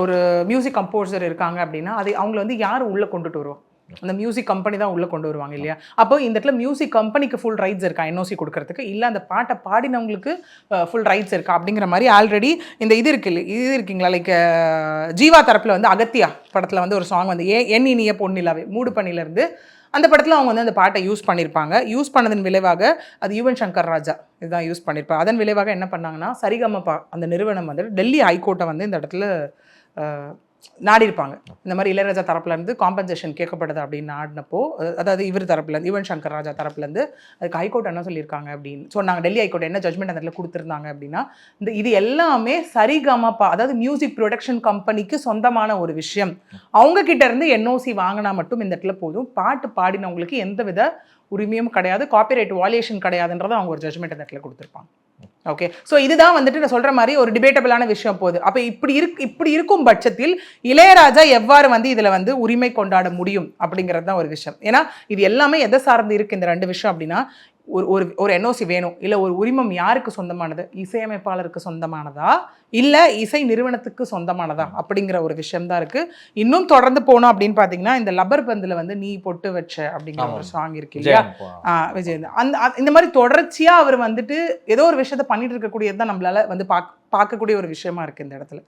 ஒரு music composer இருக்காங்க அப்படின்னா அது அவங்கள வந்து யார் உள்ளே கொண்டுட்டு வருவோம், அந்த மியூசிக் கம்பெனி தான் உள்ளே கொண்டு வருவாங்க இல்லையா. அப்போ இந்த இடத்துல மியூசிக் கம்பெனிக்கு ஃபுல் ரைட்ஸ் இருக்கா என்ஓசி கொடுக்கறதுக்கு, இல்லை அந்த பாட்டை பாடினவங்களுக்கு ஃபுல் ரைட்ஸ் இருக்கா அப்படிங்கிற மாதிரி ஆல்ரெடி இந்த இது இருக்குங்களா, லைக் ஜீவா தரப்பில் வந்து அகத்தியா படத்தில் வந்து ஒரு சாங் வந்து என் இனிய பொன்னிலாவே மூடு பண்ணிலேருந்து அந்த படத்தில் அவங்க வந்து அந்த பாட்டை யூஸ் பண்ணியிருப்பாங்க. யூஸ் பண்ணதன் விளைவாக அது யுவன் சங்கர் ராஜா இதுதான் யூஸ் பண்ணியிருப்பாங்க. அதன் விளைவாக என்ன பண்ணாங்கன்னா சரிகமபா அந்த நிறுவனம் வந்து டெல்லி ஹைகோர்ட்டை வந்து இந்த இடத்துல நாடிருப்பாங்க. இந்த மாதிரி இளையராஜா தரப்புலேருந்து காம்பன்சேஷன் கேட்கப்படுது அப்படின்னு நாடினப்போ, அதாவது இவர் தரப்புலேருந்து யுவன் சங்கர் ராஜா தரப்புலேருந்து அதுக்கு ஹைகோர்ட் என்ன சொல்லியிருக்காங்க அப்படின்னு சொன்னாங்க. டெல்லி ஹைகோர்ட் என்ன ஜட்மெண்ட் அந்த இடத்துல கொடுத்துருந்தாங்க அப்படின்னா, இது எல்லாமே சரிகமபா அதாவது மியூசிக் ப்ரொடக்ஷன் கம்பெனிக்கு சொந்தமான ஒரு விஷயம். அவங்க கிட்ட இருந்து என்ஓசி வாங்கினா மட்டும் இந்த இடத்துல போதும், பாட்டு பாடினவங்களுக்கு எந்தவித உரிமையும் கிடையாது, காப்பிரைட் வாலியேஷன் கிடையாதுன்றதை அவங்க ஒரு ஜட்மெண்ட் அந்த இடத்துல கொடுத்துருப்பாங்க. ஓகே, ஸோ இதுதான் வந்துட்டு நான் சொல்கிற மாதிரி ஒரு டிபேட்டபிளான விஷயம் போகுது. அப்போ இப்படி இருக்கும் பட்சத்தில் இளையராஜா எவ்வாறு வந்து இதில் வந்து உரிமை கொண்டாட முடியும் அப்படிங்கிறது தான் ஒரு விஷயம். ஏன்னா இது எல்லாமே எதை சார்ந்து இருக்குது இந்த ரெண்டு விஷயம் அப்படின்னா, ஒரு என்ஓசி வேணும், இல்லை ஒரு உரிமம் யாருக்கு சொந்தமானது, இசையமைப்பாளருக்கு சொந்தமானதா இல்லை இசை நிறுவனத்துக்கு சொந்தமானதா அப்படிங்கிற ஒரு விஷயம்தான் இருக்குது. இன்னும் தொடர்ந்து போனோம் அப்படின்னு பார்த்தீங்கன்னா, இந்த லப்பர் பந்தில் வந்து நீ பொட்டு வச்ச அப்படிங்கிற ஒரு சாங் இருக்கு இல்லையா, விஜய் இந்த மாதிரி தொடர்ச்சியாக அவர் வந்துட்டு ஏதோ ஒரு விஷயத்த பண்ணிட்டு இருக்கக்கூடியது தான் நம்மளால வந்து பார்க்கக்கூடிய ஒரு விஷயமா இருக்குது இந்த இடத்துல.